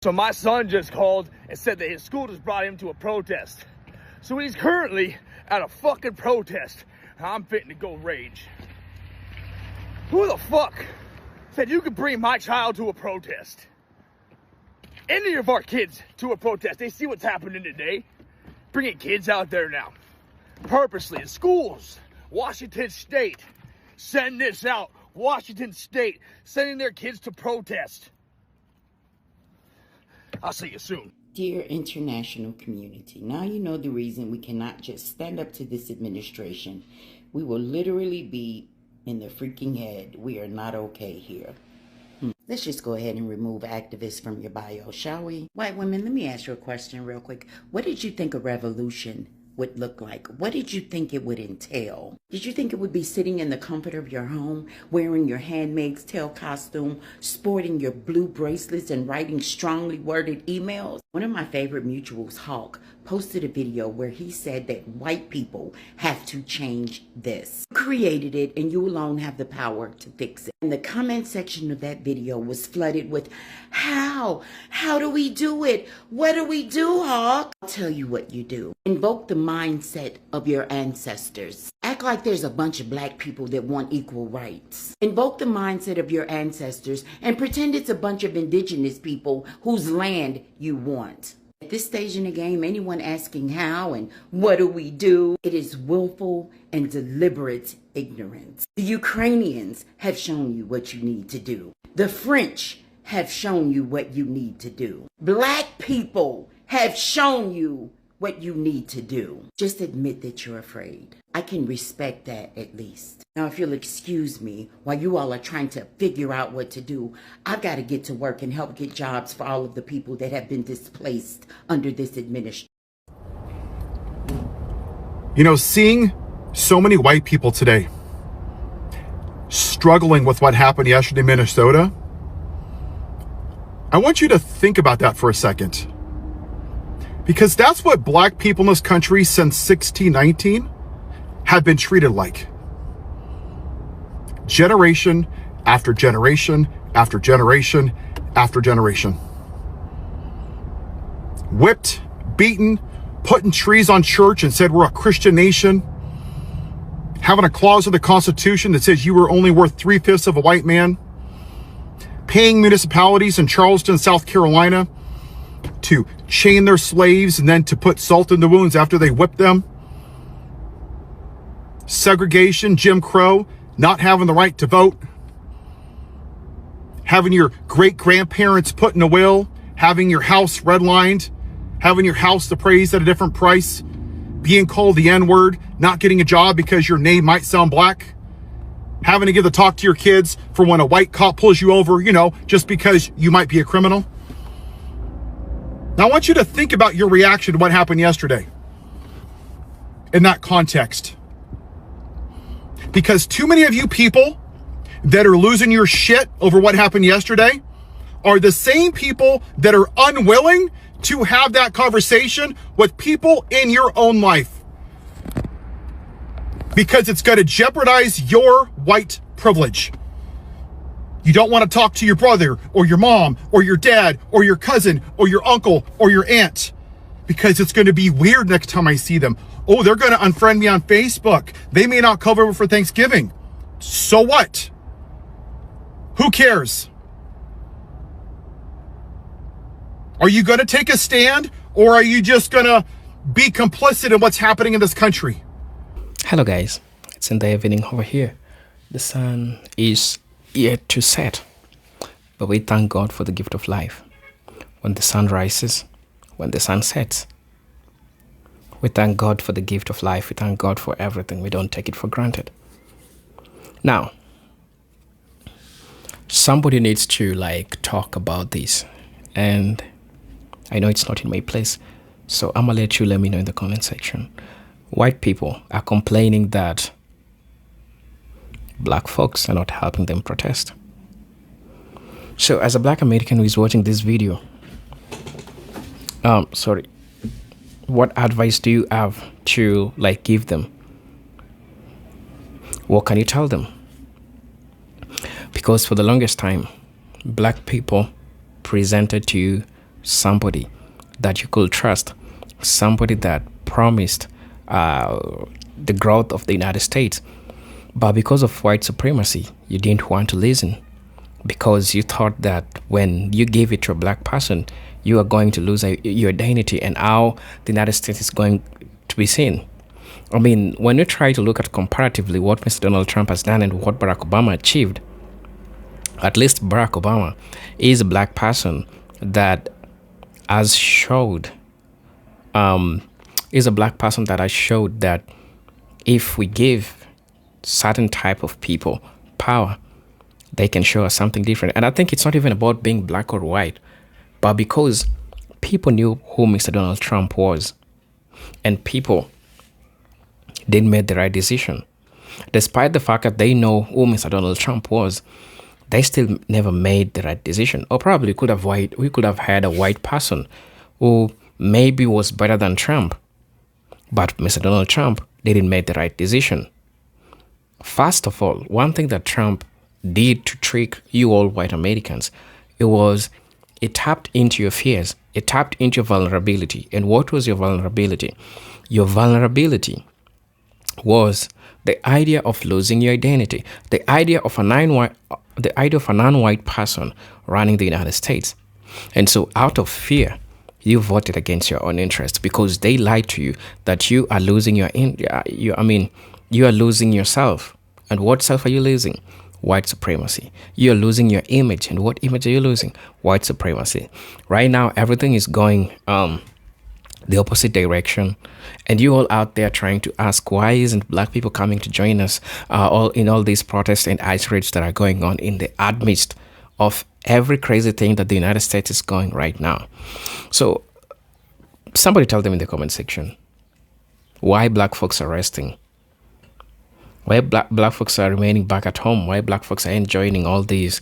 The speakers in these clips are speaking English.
So my son just called and said that his school just brought him to a protest. So he's currently at a fucking protest. I'm fitting to go rage. Who the fuck said you could bring my child to a protest? Any of our kids to a protest. They see what's happening today. Bringing kids out there now. Purposely in schools. Washington State. Send this out. Washington State sending their kids to protest. I'll see you soon. Dear international community, now you know the reason we cannot just stand up to this administration. We will literally be in the freaking head. We are not okay here. Let's just go ahead and remove activists from your bio, shall we? White women, let me ask you a question real quick. What did you think a revolution would look like? What did you think it would entail? Did you think it would be sitting in the comfort of your home, wearing your Handmaid's Tale costume, sporting your blue bracelets, and writing strongly worded emails? One of my favorite mutuals, Hawk, posted a video where he said that white people have to change this. You created it and you alone have the power to fix it. And the comment section of that video was flooded with, how? How do we do it? What do we do, Hawk? I'll tell you what you do. Invoke the mindset of your ancestors. Act like there's a bunch of black people that want equal rights. Invoke the mindset of your ancestors and pretend it's a bunch of indigenous people whose land you want. At this stage in the game, anyone asking how and what do we do, it is willful and deliberate ignorance. The Ukrainians have shown you what you need to do. The French have shown you what you need to do. Black people have shown you what you need to do. Just admit that you're afraid. I can respect that at least. Now, if you'll excuse me, while you all are trying to figure out what to do, I've got to get to work and help get jobs for all of the people that have been displaced under this administration. You know, seeing so many white people today struggling with what happened yesterday in Minnesota, I want you to think about that for a second. Because that's what black people in this country since 1619 have been treated like. Generation after generation after generation after generation. Whipped, beaten, put in trees on church and said we're a Christian nation. Having a clause in the Constitution that says you were only worth 3/5 of a white man. Paying municipalities in Charleston, South Carolina to chain their slaves and then to put salt in the wounds after they whipped them. Segregation, Jim Crow, not having the right to vote. Having your great-grandparents put in a will. Having your house redlined. Having your house appraised at a different price. Being called the N-word. Not getting a job because your name might sound black. Having to give the talk to your kids for when a white cop pulls you over, you know, just because you might be a criminal. Now, I want you to think about your reaction to what happened yesterday in that context. Because too many of you people that are losing your shit over what happened yesterday are the same people that are unwilling to have that conversation with people in your own life. Because it's going to jeopardize your white privilege. You don't want to talk to your brother or your mom or your dad or your cousin or your uncle or your aunt because it's going to be weird next time I see them. Oh, they're going to unfriend me on Facebook. They may not come over for Thanksgiving. So what? Who cares? Are you going to take a stand or are you just going to be complicit in what's happening in this country? Hello guys, it's in the evening over here. The sun is yet to set, but we thank God for the gift of life. When the sun rises, when the sun sets, we thank God for the gift of life. We thank God for everything. We don't take it for granted. Now, somebody needs to talk about this, and I know it's not in my place, so I'm gonna let me know in the comment section. White people are complaining that black folks are not helping them protest. So as a black American who is watching this video, what advice do you have to give them? What can you tell them? Because for the longest time, black people presented to you somebody that you could trust, somebody that promised the growth of the United States. But because of white supremacy, you didn't want to listen, because you thought that when you gave it to a black person, you are going to lose your identity and how the United States is going to be seen. I mean, when you try to look at comparatively what Mr. Donald Trump has done and what Barack Obama achieved, at least Barack Obama is a black person that has showed, that if we give certain type of people power, they can show us something different. And I think it's not even about being black or white, but because people knew who Mr. Donald Trump was, and people didn't make the right decision. Despite the fact that they know who Mr. Donald Trump was, they still never made the right decision. Or probably we could have had a white person who maybe was better than Trump, but Mr. Donald Trump didn't make the right decision. First of all, one thing that Trump did to trick you all white Americans, it tapped into your fears. It tapped into your vulnerability. And what was your vulnerability? Your vulnerability was the idea of losing your identity, the idea of a non-white person running the United States. And so out of fear, you voted against your own interests, because they lied to you that you are losing you are losing yourself. And what self are you losing? White supremacy. You're losing your image. And what image are you losing? White supremacy. Right now, everything is going the opposite direction. And you all out there trying to ask, why isn't black people coming to join us all these protests and ICE raids that are going on in the midst of every crazy thing that the United States is going right now? So somebody tell them in the comment section why black folks are resting, why black folks are remaining back at home, why black folks are joining all these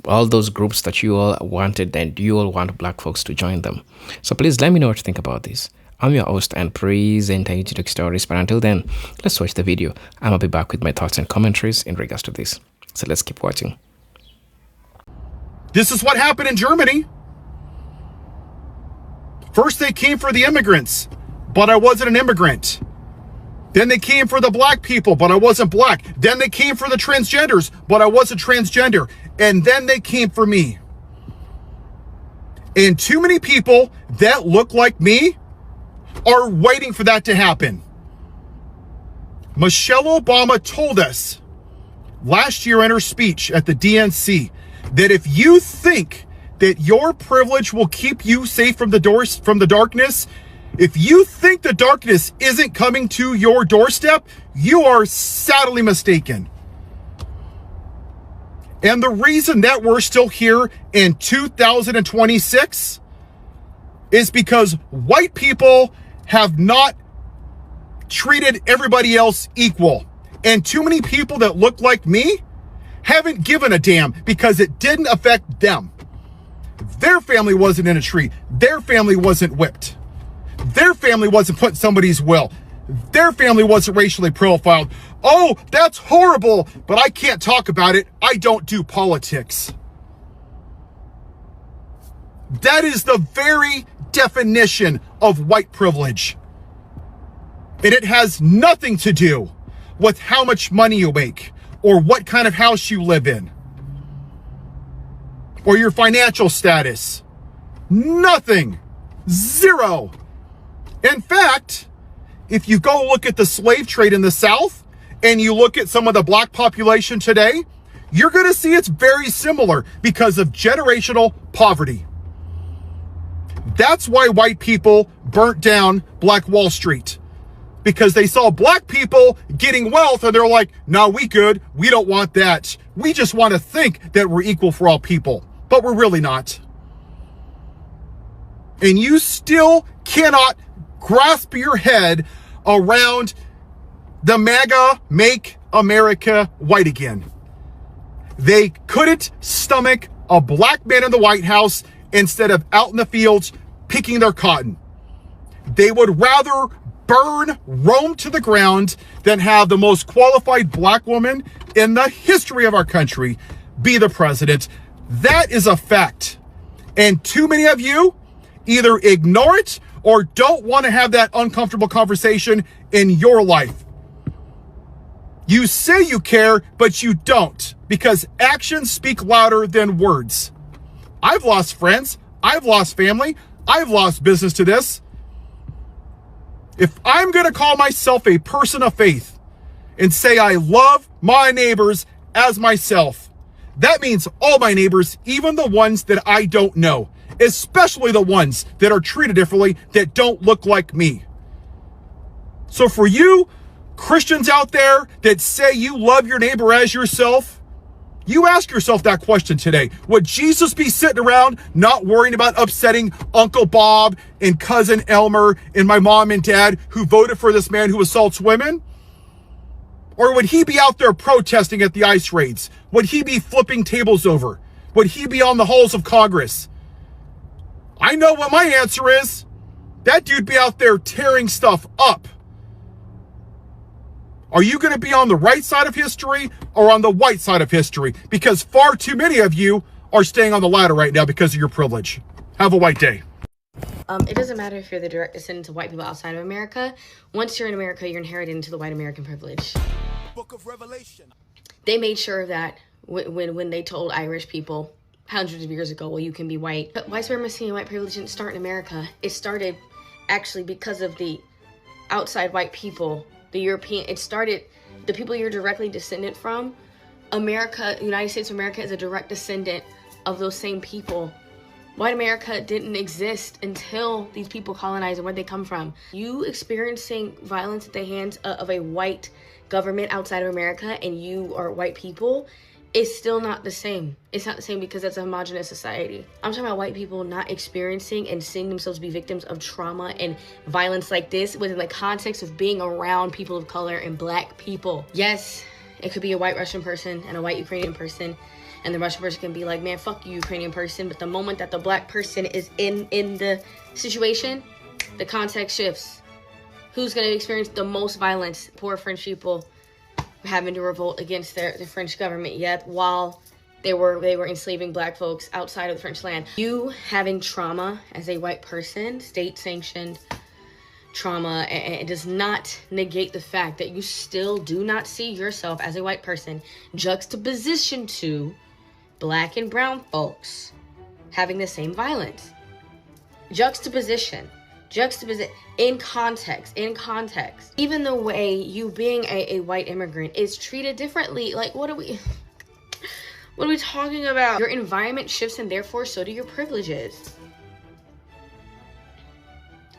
all those groups that you all wanted, and you all want black folks to join them. So please let me know what you think about this. I'm your host and presenter YouTube Stories, but until then, let's watch the video. I'm gonna be back with my thoughts and commentaries in regards to this. So let's keep watching. This is what happened in Germany. First they came for the immigrants, but I wasn't an immigrant. Then they came for the black people, but I wasn't black. Then they came for the transgenders, but I wasn't transgender. And then they came for me. And too many people that look like me are waiting for that to happen. Michelle Obama told us last year in her speech at the DNC that if you think that your privilege will keep you safe from the darkness, if you think the darkness isn't coming to your doorstep, you are sadly mistaken. And the reason that we're still here in 2026 is because white people have not treated everybody else equal. And too many people that look like me haven't given a damn because it didn't affect them. Their family wasn't in a tree. Their family wasn't whipped. Their family wasn't put in somebody's will. Their family wasn't racially profiled. Oh, that's horrible, but I can't talk about it. I don't do politics. That is the very definition of white privilege. And it has nothing to do with how much money you make or what kind of house you live in or your financial status. Nothing. Zero. In fact, if you go look at the slave trade in the South and you look at some of the black population today, you're going to see it's very similar because of generational poverty. That's why white people burnt down Black Wall Street, because they saw black people getting wealth and they're like, no, we good. We don't want that. We just want to think that we're equal for all people, but we're really not. And you still cannot grasp your head around the MAGA Make America White Again. They couldn't stomach a black man in the White House instead of out in the fields picking their cotton. They would rather burn Rome to the ground than have the most qualified black woman in the history of our country be the president. That is a fact. And too many of you either ignore it or don't want to have that uncomfortable conversation in your life. You say you care, but you don't, because actions speak louder than words. I've lost friends. I've lost family. I've lost business to this. If I'm going to call myself a person of faith and say I love my neighbors as myself, that means all my neighbors, even the ones that I don't know, especially the ones that are treated differently, that don't look like me. So for you Christians out there that say you love your neighbor as yourself, you ask yourself that question today. Would Jesus be sitting around not worrying about upsetting Uncle Bob and Cousin Elmer and my mom and dad who voted for this man who assaults women? Or would he be out there protesting at the ICE raids? Would he be flipping tables over? Would he be on the halls of Congress? I know what my answer is. That dude be out there tearing stuff up. Are you going to be on the right side of history or on the white side of history? Because far too many of you are staying on the latter right now because of your privilege. Have a white day. It doesn't matter if you're the direct descendant of white people outside of America. Once you're in America, you're inherited into the white American privilege. Book of Revelation. They made sure that when they told Irish people hundreds of years ago, well, you can be white. But white supremacy and white privilege didn't start in America. It started actually because of the outside white people. The European, it started, the people you're directly descendant from, America, United States of America is a direct descendant of those same people. White America didn't exist until these people colonized and where they come from. You experiencing violence at the hands of a white government outside of America and you are white people, it's still not the same. It's not the same because that's a homogenous society. I'm talking about white people not experiencing and seeing themselves be victims of trauma and violence like this within the context of being around people of color and black people. Yes, it could be a white Russian person and a white Ukrainian person, and the Russian person can be like, man, fuck you, Ukrainian person. But the moment that the black person is in the situation, the context shifts. Who's gonna experience the most violence? Poor French people having to revolt against the French government, yet while they were enslaving black folks outside of the French land. You having trauma as a white person, state-sanctioned trauma, and it does not negate the fact that you still do not see yourself as a white person juxtaposition to black and brown folks having the same violence. Juxtaposition in context. Even the way you being a white immigrant is treated differently. Like, what are we talking about? Your environment shifts and therefore so do your privileges.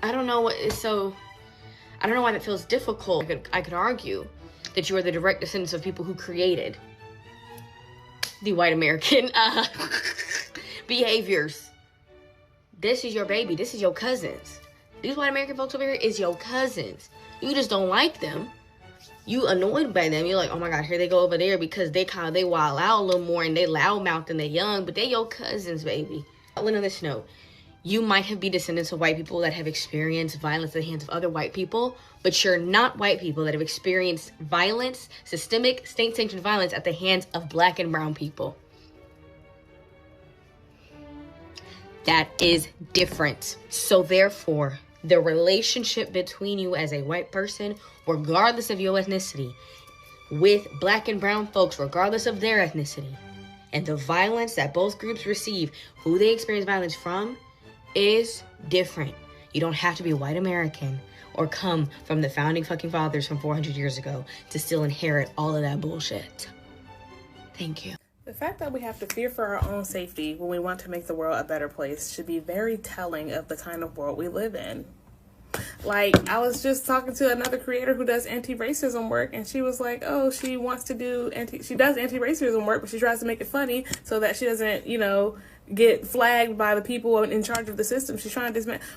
I don't know why that feels difficult. I could argue that you are the direct descendants of people who created the white American behaviors. This is your baby. This is your cousins. These white American folks over here is your cousins. You just don't like them. You annoyed by them. You're like, oh my God, here they go over there because they wild out a little more and they loudmouth and they young, but they your cousins, baby. On this note, you might have been descendants of white people that have experienced violence at the hands of other white people, but you're not white people that have experienced violence, systemic, state-sanctioned violence at the hands of black and brown people. That is different. So therefore, the relationship between you as a white person, regardless of your ethnicity, with black and brown folks, regardless of their ethnicity, and the violence that both groups receive, who they experience violence from, is different. You don't have to be white American or come from the founding fucking fathers from 400 years ago to still inherit all of that bullshit. Thank you. The fact that we have to fear for our own safety when we want to make the world a better place should be very telling of the kind of world we live in. Like, I was just talking to another creator who does anti-racism work, and she was like, oh, she wants to do she does anti-racism work, but she tries to make it funny so that she doesn't, get flagged by the people in charge of the system.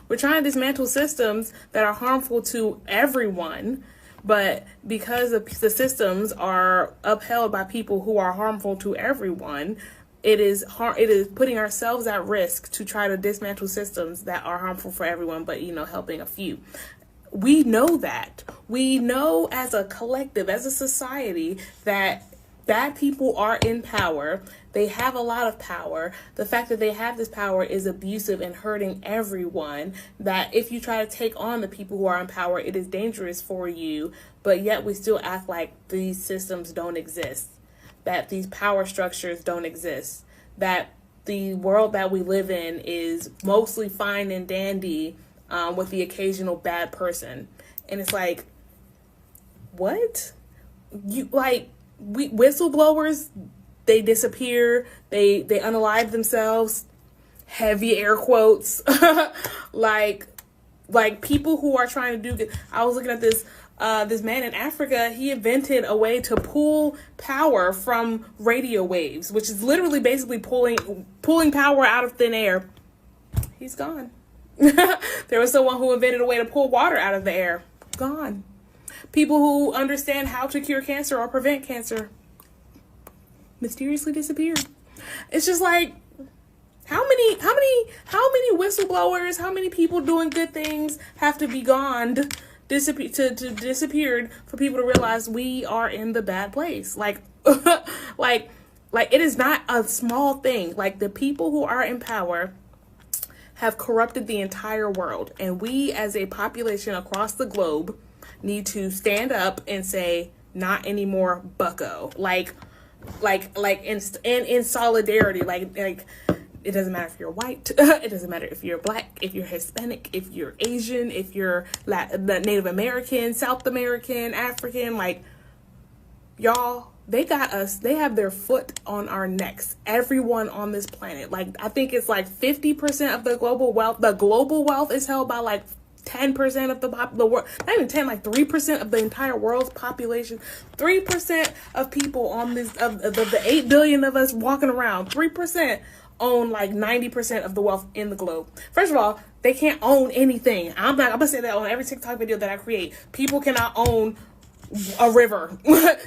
We're trying to dismantle systems that are harmful to everyone. But because the systems are upheld by people who are harmful to everyone, it is putting ourselves at risk to try to dismantle systems that are harmful for everyone, but, helping a few. We know that. We know as a collective, as a society, that bad people are in power. They have a lot of power. The fact that they have this power is abusive and hurting everyone. That if you try to take on the people who are in power, it is dangerous for you. But yet we still act like these systems don't exist, that these power structures don't exist, that the world that we live in is mostly fine and dandy, with the occasional bad person. And it's like, what? Whistleblowers, they disappear, they unalive themselves, heavy air quotes. like people who are trying to do good. I was looking at this man in Africa. He invented a way to pull power from radio waves, which is literally basically pulling power out of thin air. He's gone. There was someone who invented a way to pull water out of the air. Gone. People who understand how to cure cancer or prevent cancer mysteriously disappeared. It's just like, how many whistleblowers, how many people doing good things have to be gone, disappeared for people to realize we are in the bad place? Like it is not a small thing. Like, the people who are in power have corrupted the entire world, and we as a population across the globe need to stand up and say, not anymore, bucko. Like in solidarity. Like it doesn't matter if you're white. It doesn't matter if you're black, if you're Hispanic, if you're Asian, if you're Native American, South American, African. Like, y'all, they got us. They have their foot on our necks. Everyone on this planet. Like, I think it's like 50% of the global wealth. The global wealth is held by like 10% of the world, not even 10, like 3% of the entire world's population. 3% of people on this, of the 8 billion of us walking around, 3% own like 90% of the wealth in the globe. First of all, they can't own anything. I'm gonna say that on every TikTok video that I create. People cannot own a river.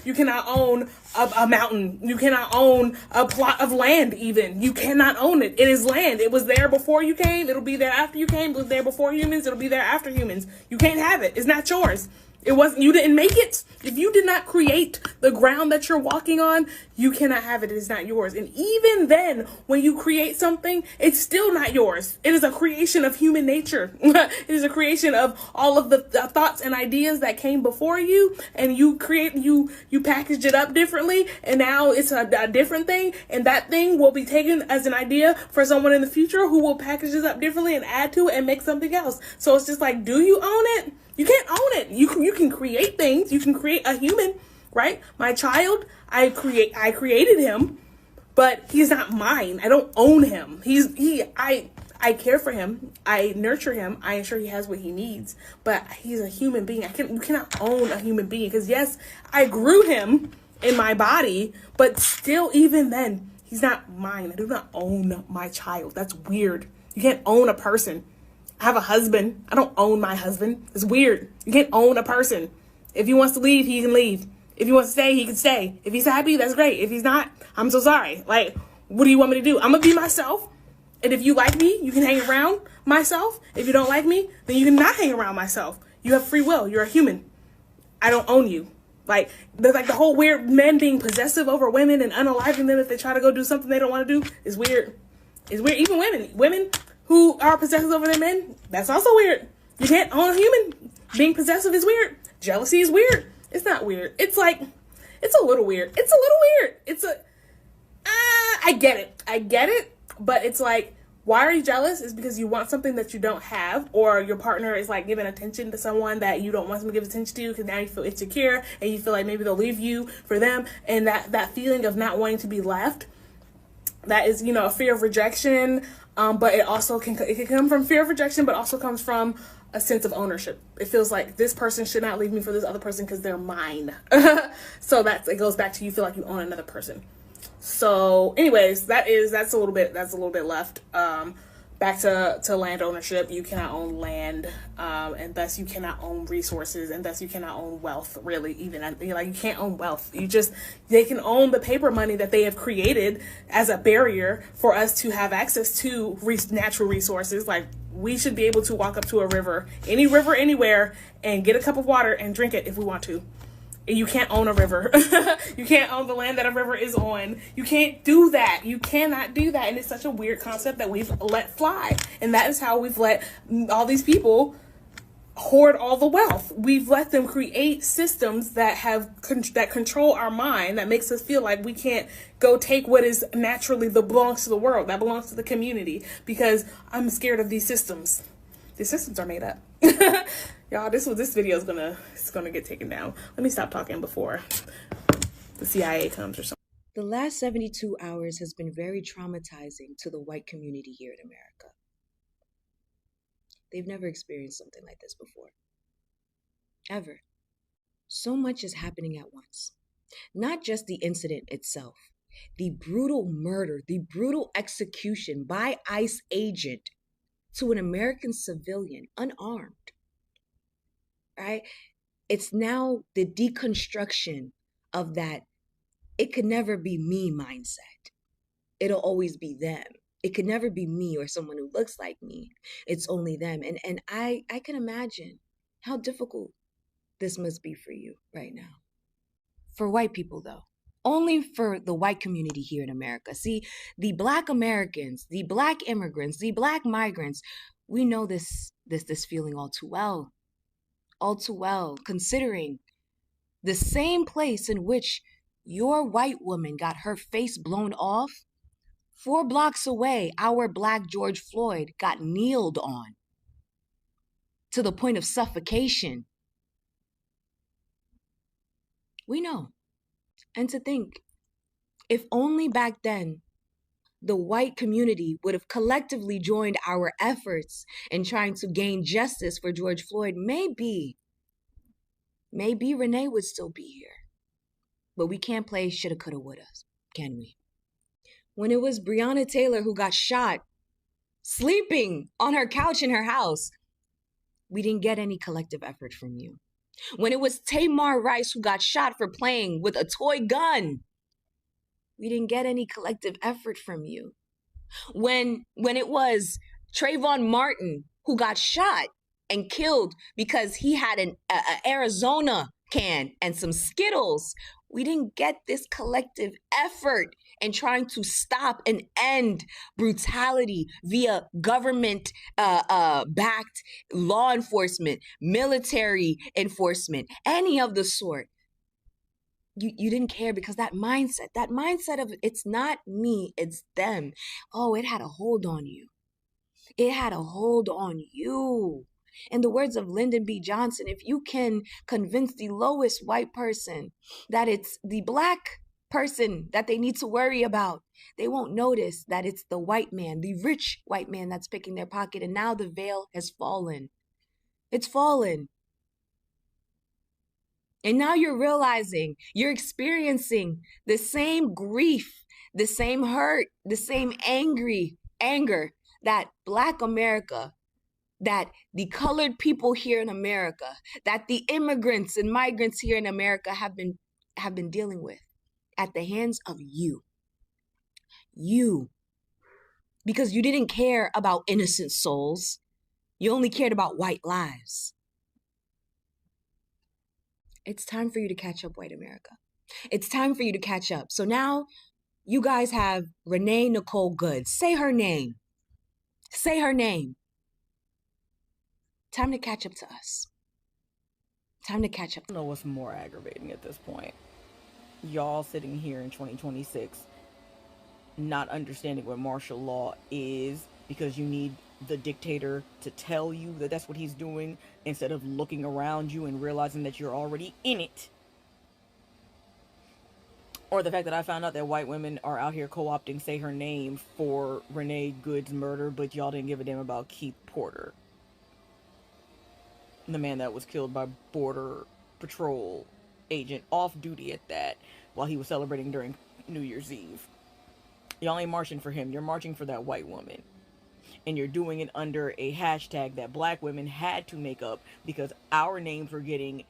You cannot own a mountain. You cannot own a plot of land even. You cannot own it. It is land. It was there before you came. It'll be there after you came. It was there before humans. It'll be there after humans. You can't have it. It's not yours. It wasn't, you didn't make it. If you did not create the ground that you're walking on, you cannot have it. It is not yours. And even then, when you create something, it's still not yours. It is a creation of human nature. It is a creation of all of the thoughts and ideas that came before you, and you packaged it up differently, and now it's a different thing, and that thing will be taken as an idea for someone in the future who will package this up differently and add to it and make something else. So it's just like, do you own it? You can't own it. You can create things. You can create a human, right? My child, I created him, but he's not mine. I don't own him. I care for him. I nurture him. I ensure he has what he needs, but he's a human being. You cannot own a human being, because yes, I grew him in my body, but still, even then, he's not mine. I do not own my child. That's weird. You can't own a person. I have a husband. I don't own my husband. It's weird. You can't own a person. If he wants to leave, he can leave. If he wants to stay, he can stay. If he's happy, that's great. If he's not, I'm so sorry. Like, what do you want me to do? I'm going to be myself. And if you like me, you can hang around myself. If you don't like me, then you can not hang around myself. You have free will. You're a human. I don't own you. Like, there's like the whole weird men being possessive over women and unaliving them if they try to go do something they don't want to do is weird. It's weird. Even women who are possessive over their men, that's also weird. You can't own a human. Being possessive is weird. Jealousy is weird. It's not weird. It's like, it's a little weird. It's a little weird. I get it. But it's like, why are you jealous? Is because you want something that you don't have, or your partner is like giving attention to someone that you don't want them to give attention to, because now you feel insecure and you feel like maybe they'll leave you for them. And that feeling of not wanting to be left, that is, a fear of rejection. But it also can come from fear of rejection, but also comes from a sense of ownership. It feels like this person should not leave me for this other person because they're mine. So it goes back to, you feel like you own another person. So anyways, that's a little bit left. Back to land ownership. You cannot own land, and thus you cannot own resources, and thus you cannot own wealth, really. Even like, you can't own wealth. They can own the paper money that they have created as a barrier for us to have access to natural resources. Like, we should be able to walk up to a river anywhere, and get a cup of water and drink it if we want to. You can't own a river. You can't own the land that a river is on. You can't do that. You cannot do that. And it's such a weird concept that we've let fly. And that is how we've let all these people hoard all the wealth. We've let them create systems that that control our mind, that makes us feel like we can't go take what is naturally that belongs to the world, that belongs to the community, because I'm scared of these systems. These systems are made up. Y'all, this video is gonna get taken down. Let me stop talking before the CIA comes or something. The last 72 hours has been very traumatizing to the white community here in America. They've never experienced something like this before. Ever. So much is happening at once. Not just the incident itself, the brutal murder, the brutal execution by ICE agent to an American civilian, unarmed. Right? It's now the deconstruction of that it could never be me mindset. It'll always be them. It could never be me or someone who looks like me. It's only them. And I can imagine how difficult this must be for you right now. For white people, though. Only for the white community here in America. See, the Black Americans, the Black immigrants, the Black migrants, we know this feeling all too well. All too well, considering the same place in which your white woman got her face blown off, 4 blocks away, our Black George Floyd got kneeled on to the point of suffocation. We know. And to think, if only back then, the white community would have collectively joined our efforts in trying to gain justice for George Floyd, maybe Renee would still be here. But we can't play shoulda, coulda, woulda, can we? When it was Breonna Taylor who got shot, sleeping on her couch in her house, we didn't get any collective effort from you. When it was Tamar Rice who got shot for playing with a toy gun, we didn't get any collective effort from you. When it was Trayvon Martin who got shot and killed because he had an Arizona can and some Skittles, we didn't get this collective effort in trying to stop and end brutality via government backed law enforcement, military enforcement, any of the sort. You didn't care because that mindset of it's not me, it's them. Oh, it had a hold on you. It had a hold on you. In the words of Lyndon B. Johnson, if you can convince the lowest white person that it's the Black person that they need to worry about, they won't notice that it's the white man, the rich white man that's picking their pocket. And now the veil has fallen. It's fallen. And now you're realizing, you're experiencing the same grief, the same hurt, the same anger that Black America, that the colored people here in America, that the immigrants and migrants here in America have been dealing with at the hands of you. You. Because you didn't care about innocent souls. You only cared about white lives. It's time for you to catch up, white America. It's time for you to catch up. So now you guys have Renee Nicole Good. Say her name. Say her name. Time to catch up to us. Time to catch up. I don't know what's more aggravating at this point. Y'all sitting here in 2026 not understanding what martial law is because you need the dictator to tell you that that's what he's doing instead of looking around you and realizing that you're already in it. Or the fact that I found out that white women are out here co-opting Say Her Name for Renee Good's murder, but y'all didn't give a damn about Keith Porter, the man that was killed by Border Patrol agent off duty at that while he was celebrating during New Year's Eve. Y'all ain't marching for him. You're marching for that white woman. And you're doing it under a hashtag that Black women had to make up because our names were getting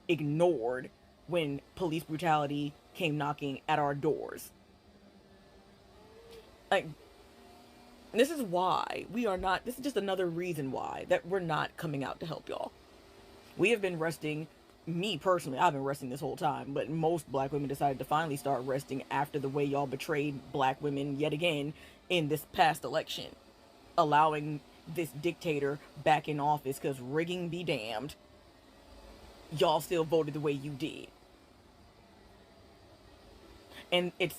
ignored when police brutality came knocking at our doors. Like, this is why we are not, this is just another reason why that we're not coming out to help y'all. We have been resting me personally, I've been resting this whole time, but most black women decided to finally start resting after the way y'all betrayed black women yet again in this past election, allowing this dictator back in office, because rigging be damned, y'all still voted the way you did. And it's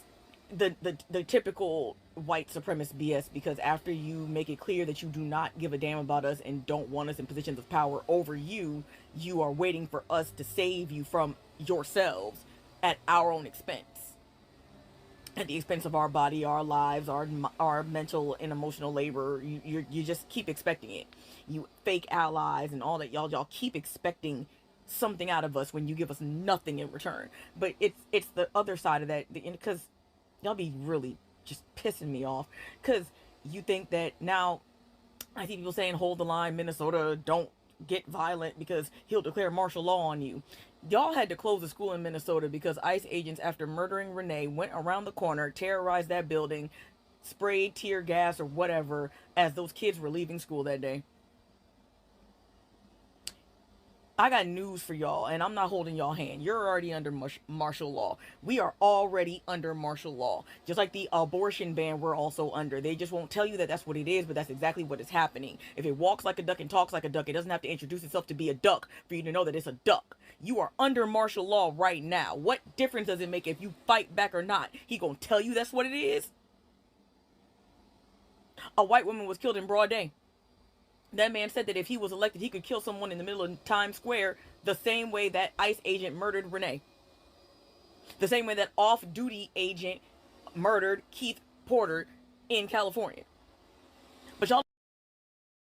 the typical white supremacist BS, because after you make it clear that you do not give a damn about us and don't want us in positions of power over you, you are waiting for us to save you from yourselves at our own expense, at the expense of our body, our lives, our mental and emotional labor. You just keep expecting it. You fake allies and all that, y'all keep expecting something out of us when you give us nothing in return. But it's the other side of that, because y'all be really just pissing me off, because you think that now, I see people saying hold the line, Minnesota, don't get violent because he'll declare martial law on you. Y'all had to close the school in Minnesota because ICE agents, after murdering Renee, went around the corner, terrorized that building, sprayed tear gas or whatever as those kids were leaving school that day. I got news for y'all, and I'm not holding y'all hand. You're already under martial law. We are already under martial law. Just like the abortion ban, we're also under. They just won't tell you that that's what it is, but that's exactly what is happening. If it walks like a duck and talks like a duck, it doesn't have to introduce itself to be a duck for you to know that it's a duck. You are under martial law right now. What difference does it make if you fight back or not? He gonna tell you that's what it is? A white woman was killed in broad day. That man said that if he was elected, he could kill someone in the middle of Times Square the same way that ICE agent murdered Renee. The same way that off-duty agent murdered Keith Porter in California. But y'all...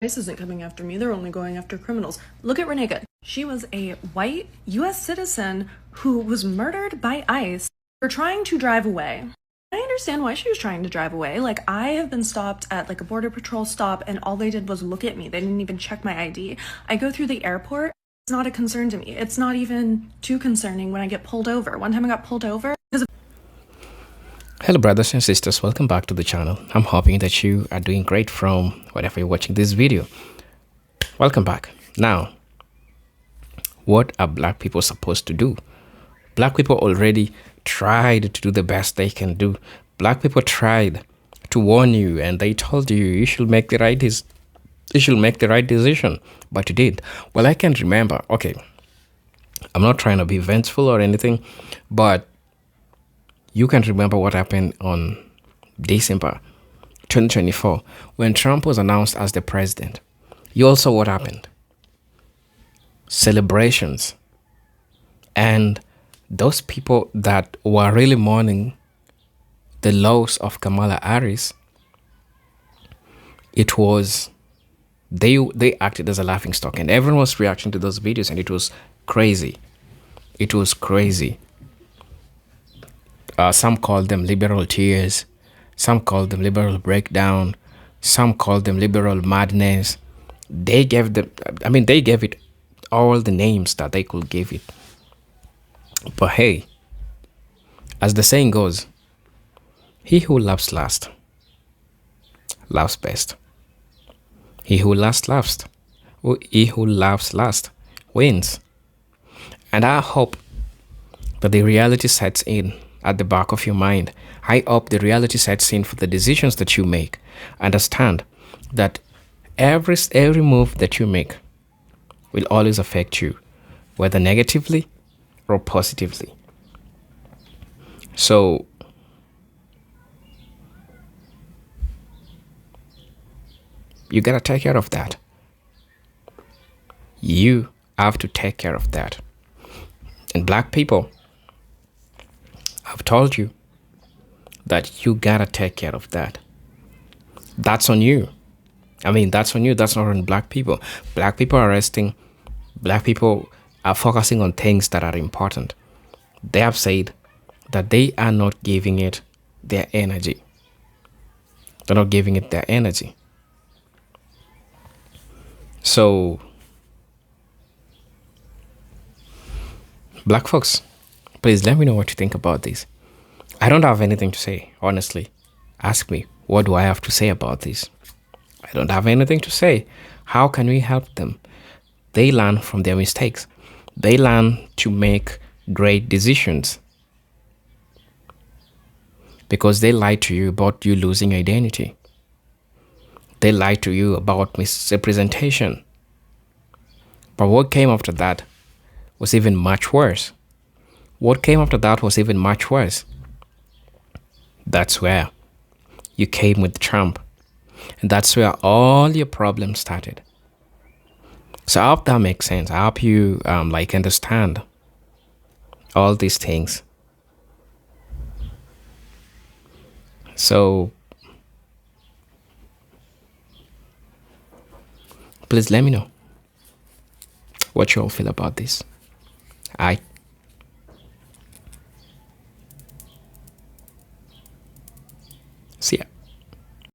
ICE isn't coming after me. They're only going after criminals. Look at Renee Good. She was a white U.S. citizen who was murdered by ICE for trying to drive away. I understand why she was trying to drive away. Like, I have been stopped at like a border patrol stop and all they did was look at me. They didn't even check my ID. I go through the airport. It's not a concern to me. It's not even too concerning when I get pulled over. One time I got pulled over because of... Hello brothers and sisters, welcome back to the channel. I'm hoping that you are doing great from wherever you're watching this video. Welcome back. Now, what are black people supposed to do? Black people already tried to do the best they can do. Black people tried to warn you, and they told you you should make the right decision, but you did. Well, I can't remember. Okay, I'm not trying to be vengeful or anything, but you can remember what happened on December 2024 when Trump was announced as the president. You also what happened? Celebrations. And those people that were really mourning the loss of Kamala Harris, it was, they acted as a laughingstock, and everyone was reacting to those videos, and it was crazy. It was crazy. Some called them liberal tears. Some called them liberal breakdown. Some called them liberal madness. They gave it all the names that they could give it. But hey, as the saying goes, he who laughs last, laughs best. He who laughs last, wins. And I hope that the reality sets in at the back of your mind. I hope the reality sets in for the decisions that you make. Understand that every move that you make will always affect you, whether negatively or positively. So you gotta take care of that. You have to take care of that. And black people, I've told you that you gotta take care of that. That's on you. That's on you. That's not on black people. Black people are resting. Black people are focusing on things that are important. They have said that they are not giving it their energy. They're not giving it their energy. So, black folks, please let me know what you think about this. I don't have anything to say, honestly. Ask me, what do I have to say about this? I don't have anything to say. How can we help them? They learn from their mistakes. they learn to make great decisions because they lied to you about you losing identity. They lied to you about misrepresentation. But what came after that was even much worse. What came after that was even much worse. That's where you came with Trump. And that's where all your problems started. So I hope that makes sense. I hope you understand all these things. So please let me know what you all feel about this.